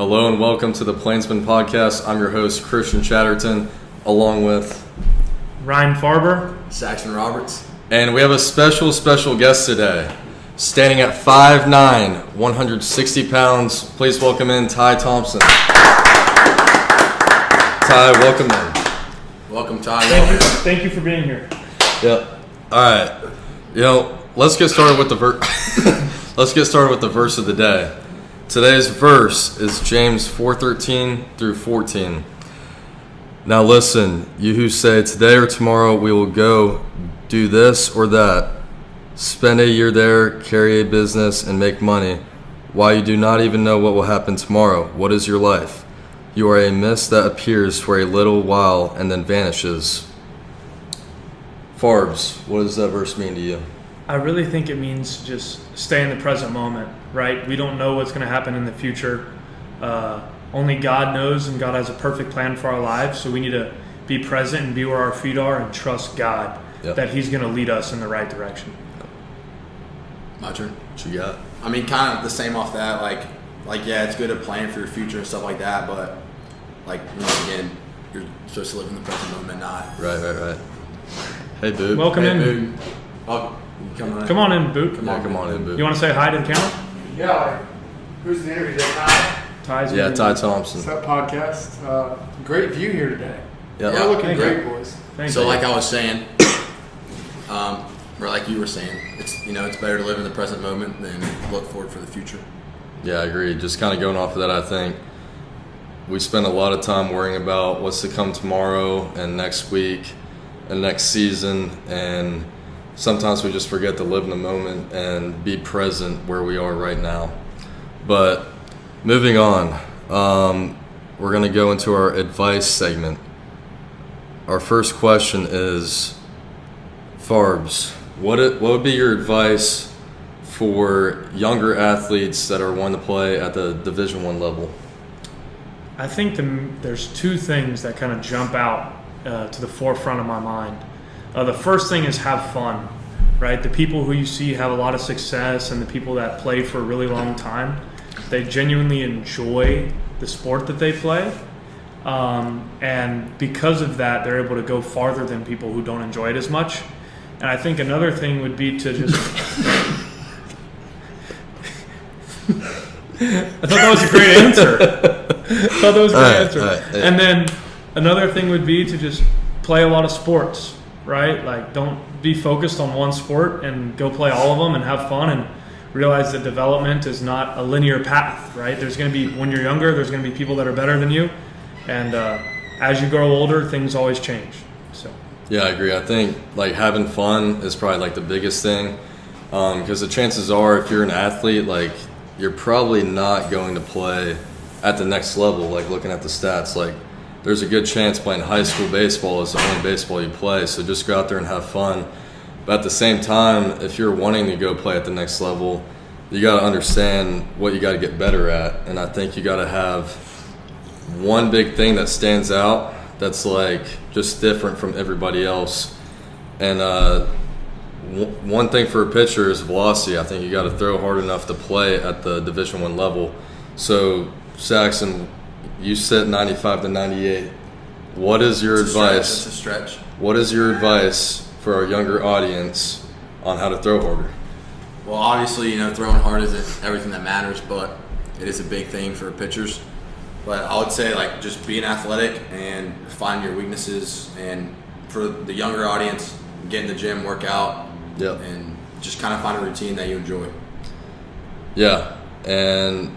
Hello and welcome to the Plainsman Podcast. I'm your host, Christian Chatterton, along with Ryan Farber, Saxon Roberts, and we have a special guest today. Standing at 5'9", 160 pounds, please welcome in Ty Thompson. Ty, welcome in. Welcome, Ty. Thank you for being here. Yep. All right. Let's get started with the verse of the day. Today's verse is James 4:13 through 14. Now listen, you who say today or tomorrow we will go do this or that, spend a year there, carry a business, and make money, while you do not even know what will happen tomorrow. What is your life? You are a mist that appears for a little while and then vanishes. Farbs, what does that verse mean to you? I really think it means just stay in the present moment, right? We don't know what's going to happen in the future. Only God knows, and God has a perfect plan for our lives, so we need to be present and be where our feet are and trust God that He's going to lead us in the right direction. My turn. What you got? I mean, kind of the same off that. Like yeah, it's good to plan for your future and stuff like that, but like once again, you're supposed to live in the present moment, not. Right. Hey, Boot. Welcome in. Boot. Oh, come on in, Boot. Come on in, Boot. You want to say hi to the camera? Yeah, who's the interview? Ty? Ty's Yeah, Ty Thompson. What's up, podcast? Great view here today. Yeah. We're looking Thank great, you. boys. Thank So you. like I was saying, or like you were saying, it's better to live in the present moment than look forward for the future. Yeah, I agree. Just kind of going off of that, I think we spend a lot of time worrying about what's to come tomorrow and next week and next season, and sometimes we just forget to live in the moment and be present where we are right now. But moving on, we're going to go into our advice segment. Our first question is, Farbs, what would be your advice for younger athletes that are wanting to play at the Division I level? I think there's two things that kind of jump out to the forefront of my mind. The first thing is have fun, right? The people who you see have a lot of success and the people that play for a really long time, they genuinely enjoy the sport that they play. And because of that, they're able to go farther than people who don't enjoy it as much. And I think another thing would be to just... I thought that was a great answer. And then another thing would be to just play a lot of sports, right? Like, don't be focused on one sport and go play all of them and have fun and realize that development is not a linear path, right? There's going to be, when you're younger, there's going to be people that are better than you. And as you grow older, things always change. So. Yeah, I agree. I think like having fun is probably like the biggest thing, because the chances are if you're an athlete, like you're probably not going to play at the next level. Like looking at the stats, like there's a good chance playing high school baseball is the only baseball you play. So just go out there and have fun. But at the same time, if you're wanting to go play at the next level, you got to understand what you got to get better at. And I think you got to have one big thing that stands out that's like just different from everybody else. And one thing for a pitcher is velocity. I think you got to throw hard enough to play at the Division I level. So Saxon, you sit 95 to 98. What is your advice? It's a stretch. What is your advice for our younger audience on how to throw harder? Well, obviously, throwing hard isn't everything that matters, but it is a big thing for pitchers. But I would say, like, just being athletic and find your weaknesses. And for the younger audience, get in the gym, work out, and just kind of find a routine that you enjoy. Yeah, and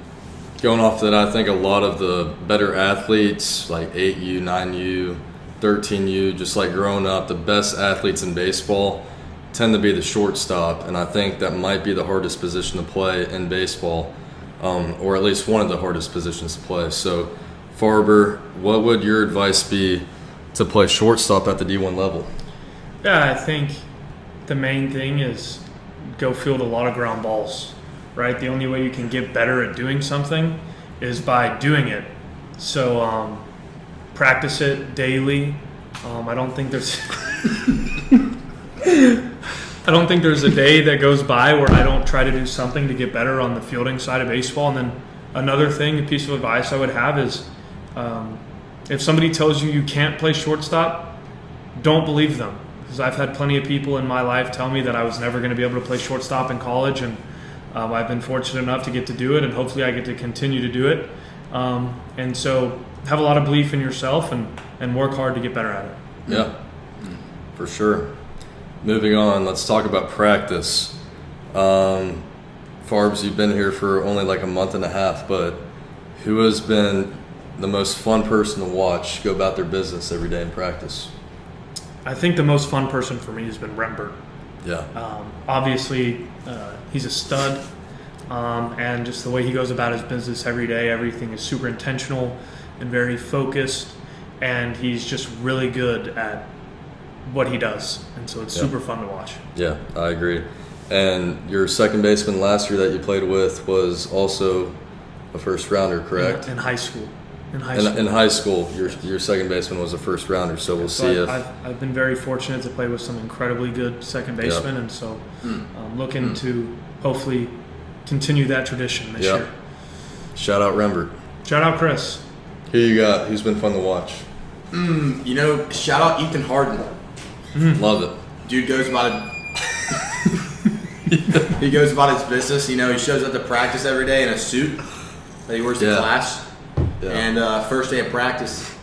going off that, I think a lot of the better athletes, like 8U, 9U, 13U, just like growing up, the best athletes in baseball tend to be the shortstop. And I think that might be the hardest position to play in baseball. Or at least one of the hardest positions to play. So, Farber, what would your advice be to play shortstop at the D1 level? Yeah, I think the main thing is go field a lot of ground balls, right? The only way you can get better at doing something is by doing it. So, practice it daily. I don't think there's I don't think there's a day that goes by where I don't try to do something to get better on the fielding side of baseball. And then another thing, a piece of advice I would have is if somebody tells you can't play shortstop, don't believe them. Because I've had plenty of people in my life tell me that I was never going to be able to play shortstop in college, and I've been fortunate enough to get to do it, and hopefully I get to continue to do it. And so have a lot of belief in yourself and work hard to get better at it. Yeah, for sure. Moving on, let's talk about practice. Farbs, you've been here for only like a month and a half, but who has been the most fun person to watch go about their business every day in practice? I think the most fun person for me has been Rembert. Yeah. Obviously, he's a stud, and just the way he goes about his business every day, everything is super intentional and very focused, and he's just really good at what he does, and so it's super fun to watch. Yeah, I agree. And your second baseman last year that you played with was also a first rounder, correct? In high school. In high school, your second baseman was a first rounder, so we'll see if I've been very fortunate to play with some incredibly good second basemen, and so I'm looking to hopefully continue that tradition this year. Shout out Rembert. Shout out Chris. Who you got? Who's been fun to watch? Shout out Ethan Harden. Love it. Dude goes about he goes about his business. He shows up to practice every day in a suit that he wears to class. Yeah. And first day of practice,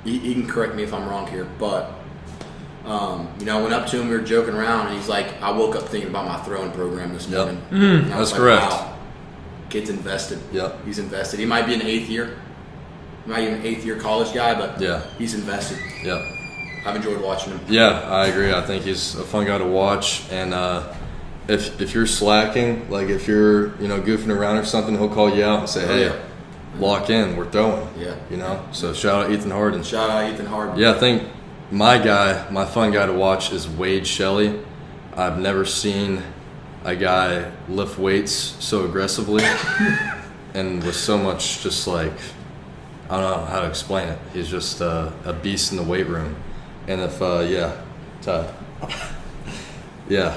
he can correct me if I'm wrong here, but I went up to him. We were joking around, and he's like, "I woke up thinking about my throwing program this morning." That's correct. Wow, kid's invested. Yep. He's invested. He might be an eighth year college guy, but he's invested. Yeah. I've enjoyed watching him. Yeah, I agree. I think he's a fun guy to watch, and if you're slacking, like if you're goofing around or something, he'll call you out and say, "Hey, lock in, we're throwing." Yeah. So shout out Ethan Harden. Shout out Ethan Harden. Yeah, I think my fun guy to watch is Wade Shelley. I've never seen a guy lift weights so aggressively and with so much just like, I don't know how to explain it. He's just a beast in the weight room. And if, Ty. Yeah.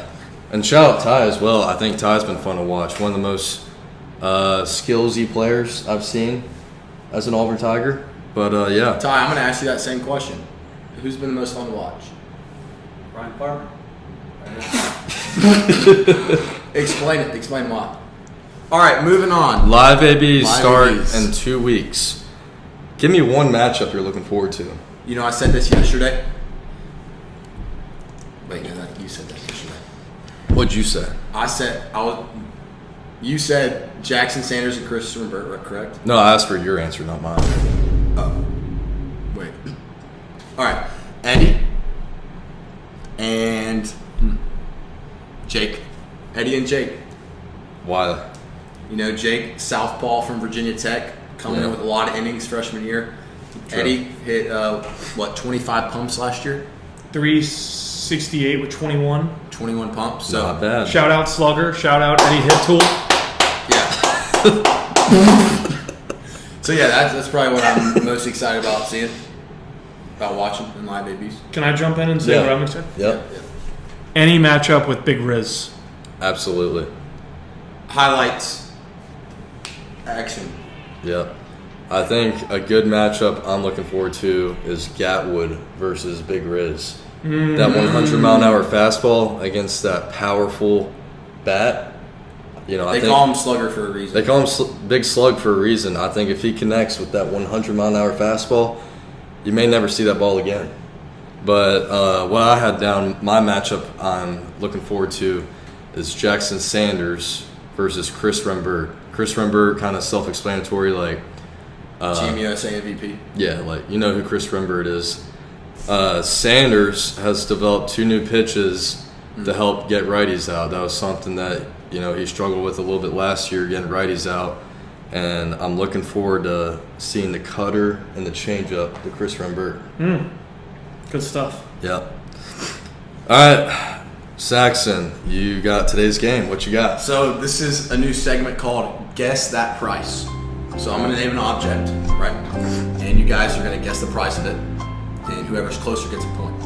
And shout out Ty as well. I think Ty's been fun to watch. One of the most skillsy players I've seen as an Auburn Tiger. But, yeah. Ty, I'm going to ask you that same question. Who's been the most fun to watch? Ryan Farmer. Explain it. Explain why. All right, moving on. Live ABs start in 2 weeks. Give me one matchup you're looking forward to. I said this yesterday. Wait, no, you said that yesterday. What'd you say? You said Jackson Sanders and Chris Rembert, correct? No, I asked for your answer, not mine. Oh. Wait. All right. Eddie and Jake. Eddie and Jake. Why? Jake, southpaw from Virginia Tech, coming in with a lot of innings freshman year. True. Eddie hit, 25 pumps last year? 368 with 21. 21 pumps. So not bad. Shout out Slugger. Shout out Eddie Hit Tool. Yeah. So, that's probably what I'm most excited about seeing, about watching in live ABs. Can I jump in and say what I'm excited? Yep. Any matchup with Big Riz. Absolutely. Highlights. Action. Yep. I think a good matchup I'm looking forward to is Gatwood versus Big Riz. That 100-mile-an-hour fastball against that powerful bat. They call him Slugger for a reason. They call him Big Slug for a reason. I think if he connects with that 100-mile-an-hour fastball, you may never see that ball again. But what I had down, my matchup I'm looking forward to is Jackson Sanders versus Chris Rembert. Chris Rembert, kind of self-explanatory, like Team USA MVP. Yeah, like who Chris Rembert is. Sanders has developed 2 new pitches to help get righties out. That was something that he struggled with a little bit last year, getting righties out. And I'm looking forward to seeing the cutter and the changeup to Chris Rembert. Good stuff. Yeah. All right. Saxon, you got today's game. What you got? So this is a new segment called Guess That Price. So I'm going to name an object, right? And you guys are going to guess the price of it. And whoever's closer gets a point.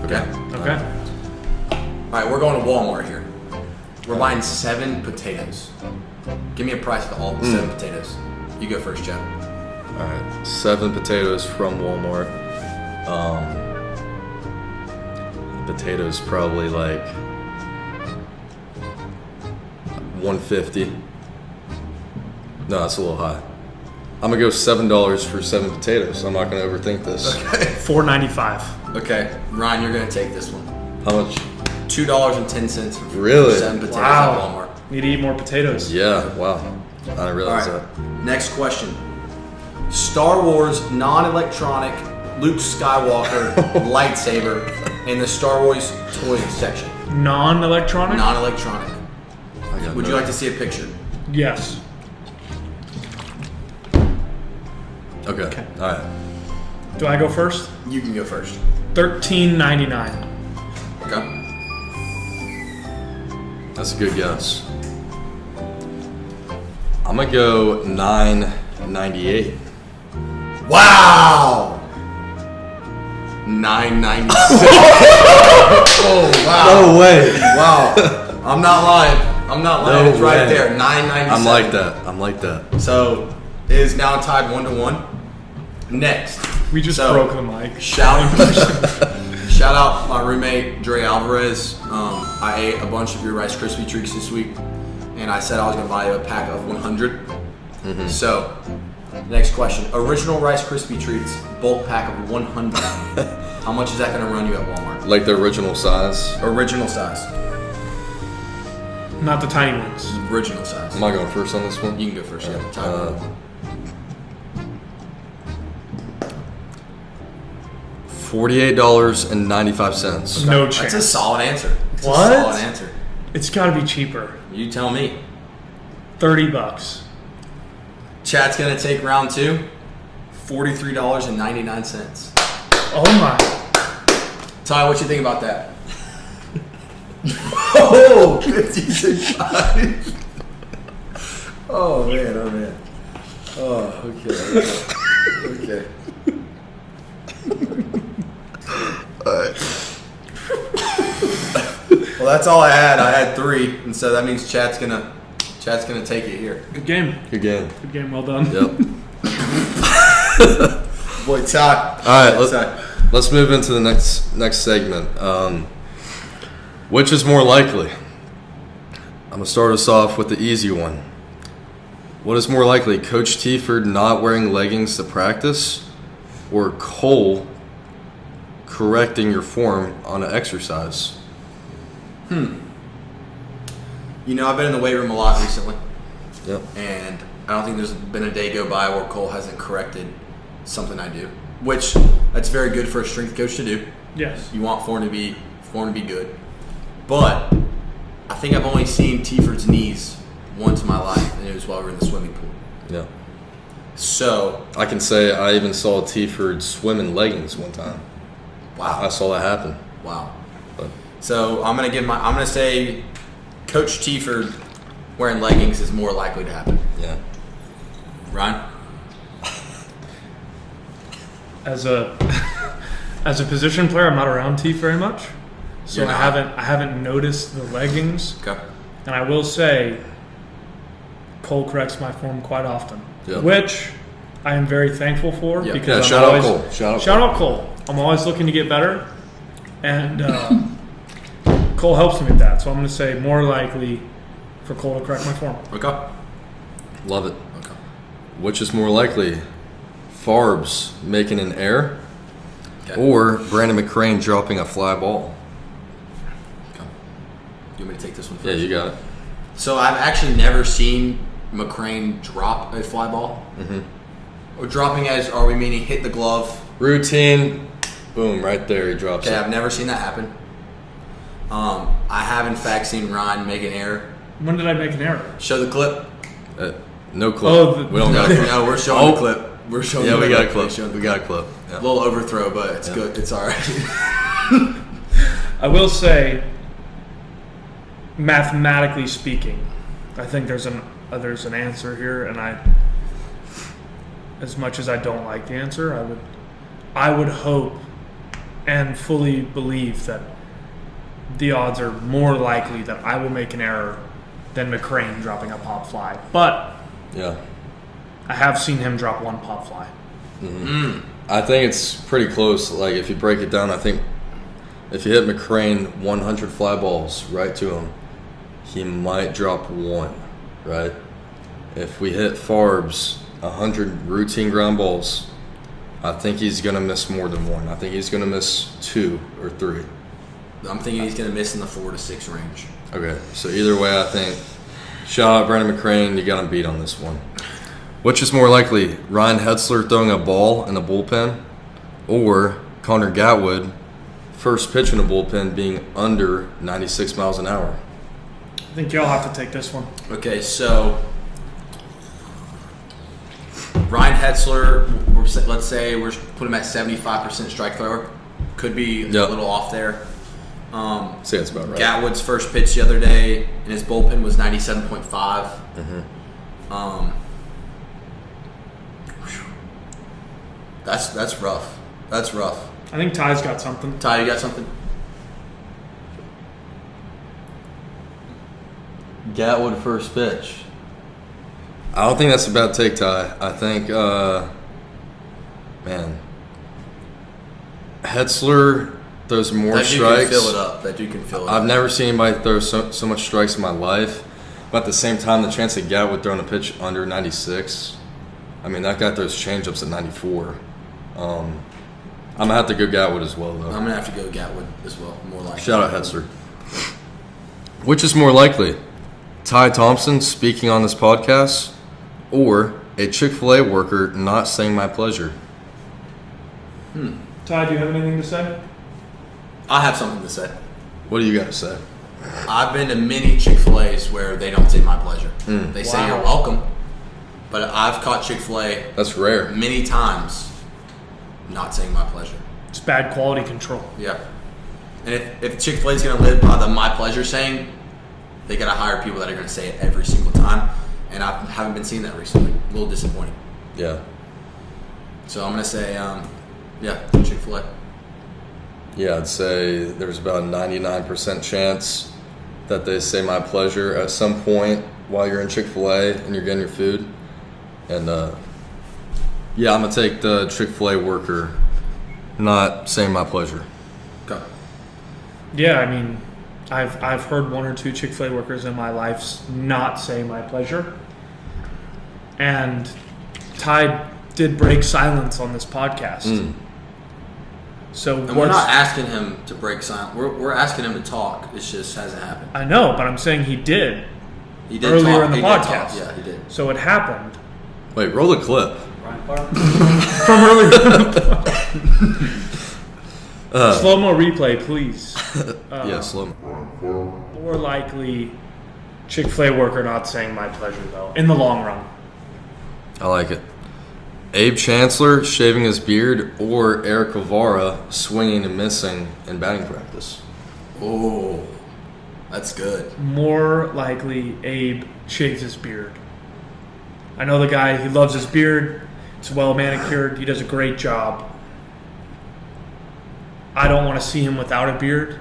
Okay? Okay. All right, we're going to Walmart here. We're buying 7 potatoes. Give me a price of all the 7 potatoes. You go first, Chad. All right, 7 potatoes from Walmart. Potatoes probably like 150. No, that's a little high. I'm gonna go $7 for 7 potatoes. I'm not gonna overthink this. $4.95. Okay, Ryan, you're gonna take this one. How much? $2.10 for Really? 7 potatoes at Wow. Walmart. Need to eat more potatoes. Yeah. Wow. I didn't All realize right. that. Next question. Star Wars non-electronic Luke Skywalker lightsaber in the Star Wars toy section. Non-electronic? Non-electronic. I got Would you no- like to see a picture? Yes. Okay. All right. Do I go first? You can go first. $13.99. Okay. That's a good guess. I'm gonna go $9.98. Wow. $9.96. Oh wow. No way. Wow. I'm not lying. No It's right way. there. $9.97. I'm like that. So it is now tied 1-1. Next. We just So, broke the mic. Shout out my roommate Dre Alvarez. I ate a bunch of your Rice Krispie treats this week, and I said I was gonna buy you a pack of 100. So, next question: original Rice Krispie treats, bulk pack of 100. How much is that gonna run you at Walmart? Like the original size. Original size. Not the tiny ones. Original size. Am I going first on this one? You can go first. Yeah. $48.95. No That's chance. a solid answer. It's What? a solid answer. It's got to be cheaper. You tell me. $30. Chat's gonna take round 2. $43.99. Oh my. Ty, what you think about that? Oh, 56. Oh man, oh man. Oh, okay. Okay. Well, that's all I had. I had 3, and so that means Chat's gonna take it here. Good game. Good game. Good game. Well done. Yep. Boy, Ty. All right. Ty. Let's move into the next segment. Which is more likely? I'm gonna start us off with the easy one. What is more likely, Coach Tieford not wearing leggings to practice, or Cole correcting your form on an exercise? You know, I've been in the weight room a lot recently, Yep. and I don't think there's been a day go by where Cole hasn't corrected something I do, which that's very good for a strength coach to do. Yes. You want form to be good, but I think I've only seen Tieford's knees once in my life, and it was while we were in the swimming pool. Yeah. So, I can say I even saw Tieford swim in leggings one time. I wow, saw that happen. wow. But So I'm gonna say Coach Tieford wearing leggings is more likely to happen. yeah. Ryan? As a position player, I'm not around T very much, so You're I not? haven't noticed the leggings. Okay. And I will say, Cole corrects my form quite often, Yep. which I am very thankful for Yep. because Yeah, I'm shout out always, Cole. Shout out Shout out Cole. I'm always looking to get better, and Cole helps me with that. So I'm going to say more likely for Cole to correct my form. Okay. Love it. Okay. Which is more likely, Farbs making an error, Okay. or Brandon McCrane dropping a fly ball? Okay. You want me to take this one first? Yeah, you got it. So I've actually never seen McCrane drop a fly ball. Mm-hmm. Or dropping as, are we meaning hit the glove? Routine, boom, right there, he drops Okay, it. I've never seen that happen. I have in fact seen Ryan make an error. When did I make an error? Show the clip. No clip. Oh, we don't No, got a clip. no, we're showing Oh. the clip. We're showing. Yeah, the we got a clip. clip. Showing the We got a clip. Yeah. A little overthrow, but it's Yeah. good. It's all right. I will say, mathematically speaking, I think there's an answer here, and as much as I don't like the answer, I would hope and fully believe that the odds are more likely that I will make an error than McCrane dropping a pop fly. But Yeah. I have seen him drop one pop fly. I think it's pretty close. Like, if you break it down, I think if you hit McCrane 100 fly balls right to him, he might drop one, right? If we hit Farbs 100 routine ground balls, I think he's going to miss more than one. I think he's going to miss 2 or 3. I'm thinking he's going to miss in the 4 to 6 range. Okay, so either way, I think shout out Brandon McCrane. You got him beat on this one. Which is more likely, Ryan Hetzler throwing a ball in the bullpen or Connor Gatwood first pitch in the bullpen being under 96 miles an hour? I think y'all have to take this one. Okay, so Ryan Hetzler, let's say we're put him at 75% strike thrower. Could be a little off there. Say that's about right. Gatwood's first pitch the other day in his bullpen was 97.5. That's rough. That's rough. I think Ty's got something. Ty, you got something? Gatwood first pitch. I don't think that's a bad take, Ty. I think, Hetzler throws more That dude strikes. can fill it up. That dude can fill it up. I've never seen anybody throw so much strikes in my life. But at the same time, the chance of Gatwood throwing a pitch under 96, I mean, that guy throws changeups at 94. I'm going to have to go Gatwood as well, though. I'm going to have to go Gatwood as well, more likely. Shout out Hetzler. Which is more likely, Ty Thompson speaking on this podcast or a Chick-fil-A worker not saying my pleasure? Ty, do you have anything to say? I have something to say. What do you got to say? I've been to many Chick-fil-A's where they don't say my pleasure. They say you're welcome. But I've caught Chick-fil-A That's rare. many times not saying my pleasure. It's bad quality control. Yeah. And if Chick-fil-A is going to live by the my pleasure saying, they got to hire people that are going to say it every single time. And I haven't been seeing that recently. A little disappointing. Yeah. So I'm going to say, Chick-fil-A. Yeah, I'd say there's about a 99% chance that they say my pleasure at some point while you're in Chick-fil-A and you're getting your food. And, I'm going to take the Chick-fil-A worker not saying my pleasure. Okay. Yeah, I mean, I've heard one or two Chick-fil-A workers in my life not say my pleasure. And Ty did break silence on this podcast. So And we're not asking him to break silence. We're asking him to talk. It just hasn't happened. I know, but I'm saying he did He did earlier talk. in the He did talk. podcast. Yeah, he did. So it happened Wait, roll the clip. Ryan Farmer. from earlier. Slow-mo replay, please. Yeah, slow. More likely, Chick-fil-A worker not saying my pleasure, though, in the long run. I like it. Abe Chancellor shaving his beard or Eric Guevara swinging and missing in batting practice? Oh, that's good. More likely, Abe shaves his beard. I know the guy, he loves his beard. It's well manicured. He does a great job. I don't want to see him without a beard.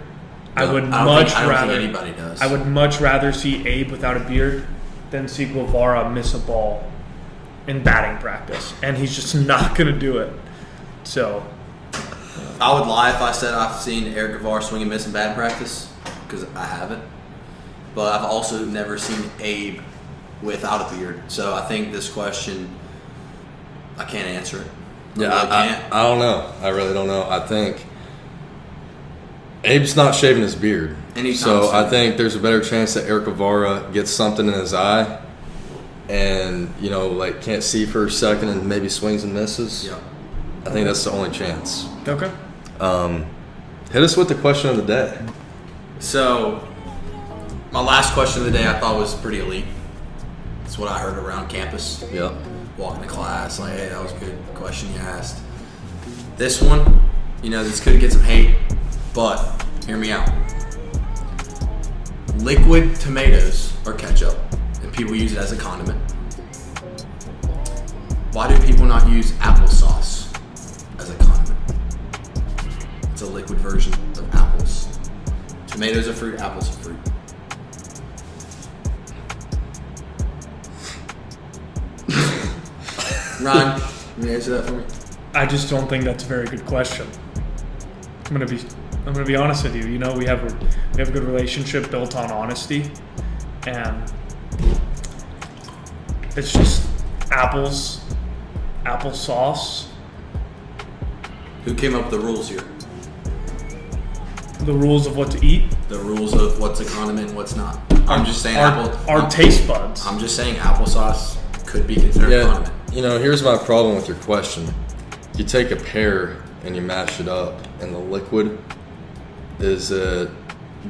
I don't think anybody does. I would much rather see Abe without a beard than see Guevara miss a ball in batting practice, and he's just not going to do it. So I would lie if I said I've seen Eric Guevara swing and miss in batting practice, because I haven't. But I've also never seen Abe without a beard. So I think this question, I can't answer it. I don't know. I really don't know. I think Abe's not shaving his beard. Anytime So soon. I think there's a better chance that Eric Guevara gets something in his eye and, can't see for a second and maybe swings and misses. Yeah. I think that's the only chance. okay. Hit us with the question of the day. So my last question of the day I thought was pretty elite. That's what I heard around campus. Yep. Walking to class, like, hey, that was a good question you asked. This one, this could get some hate, but hear me out. Liquid tomatoes or ketchup, and people use it as a condiment. Why do people not use applesauce as a condiment? It's a liquid version of apples. Tomatoes are fruit, apples are fruit. Ryan, can you answer that for me? I just don't think that's a very good question. I'm gonna be honest with you. You know, we have a good relationship built on honesty, and it's just applesauce. Who came up with the rules here? The rules of what to eat. The rules of what's a condiment and what's not. I'm just saying our taste buds. I'm just saying applesauce could be considered a condiment. You know, here's my problem with your question. You take a pear and you mash it up, and the liquid, is it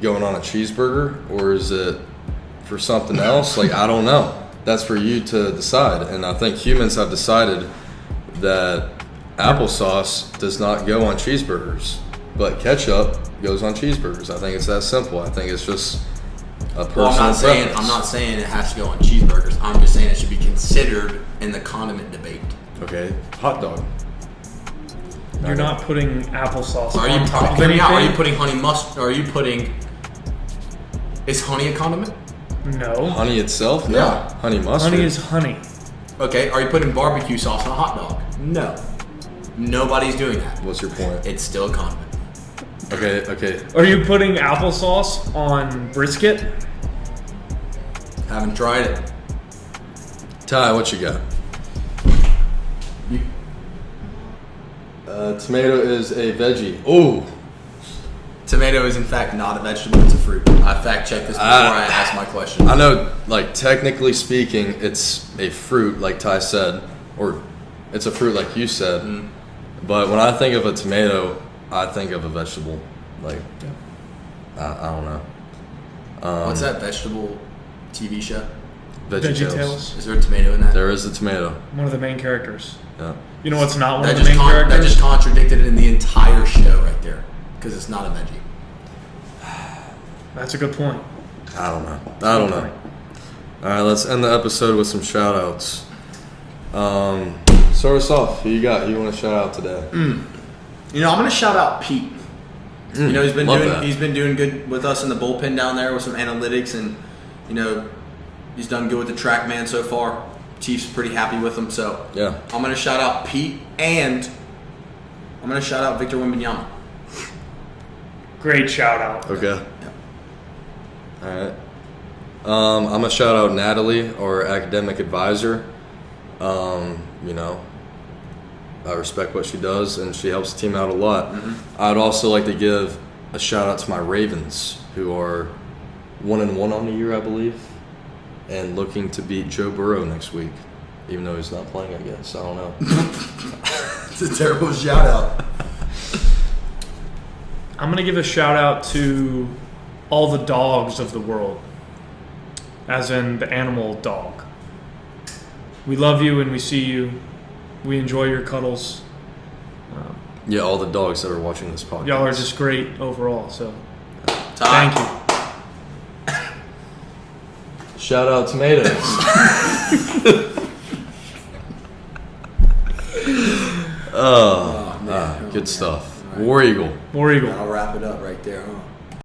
going on a cheeseburger or is it for something else? Like, I don't know. That's for you to decide. And I think humans have decided that applesauce does not go on cheeseburgers, but ketchup goes on cheeseburgers. I think it's that simple. I think it's just a personal preference. I'm not saying it has to go on cheeseburgers. I'm just saying it should be considered in the condiment debate. Okay, hot dog. You're not putting applesauce Are on you top of hear me anything. out? Are you putting honey mustard? Are you putting? Is honey a condiment? No. Honey itself? No. Yeah. Honey mustard. Honey is honey. Okay. Are you putting barbecue sauce on a hot dog? No. Nobody's doing that. What's your point? It's still a condiment. Okay. Are you putting applesauce on brisket? Haven't tried it. Ty, what you got? Tomato is a veggie. Oh, Tomato is in fact not a vegetable. It's a fruit. I fact checked this before I asked my question. I know, like, technically speaking, it's a fruit, like Ty said, or it's a fruit, like you said. Mm. But when I think of a tomato, I think of a vegetable. Like, I don't know. What's that vegetable TV show? VeggieTales. Is there a tomato in that? There is a tomato. One of the main characters. Yeah. You know what's not one That of the main that characters? just contradicted it in the entire show right there, because it's not a veggie. That's a good point. I don't know. All right, let's end the episode with some shout outs. Start us off. Who you got? Who you want to shout out today? You know, I'm gonna shout out Pete. You know, he's been doing good with us in the bullpen down there with some analytics, and you know, he's done good with the TrackMan so far. Chiefs pretty happy with him, so Yeah. I'm gonna shout out Pete, and I'm gonna shout out Victor Wembanyama. Great shout out. Okay. All right. I'm gonna shout out Natalie, our academic advisor. You know, I respect what she does, and she helps the team out a lot. Mm-hmm. I'd also like to give a shout out to my Ravens, who are 1-1 on the year, I believe, and looking to beat Joe Burrow next week, even though he's not playing. I guess I don't know. It's a terrible shout out. I'm going to give a shout out to all the dogs of the world, as in the animal dog. We love you and we see you. We enjoy your cuddles. Yeah, all the dogs that are watching this podcast. Y'all are just great overall, so Ty. thank you. Shout out tomatoes. Oh, man. Good stuff. War Eagle. War Eagle. I'll wrap it up right there, huh?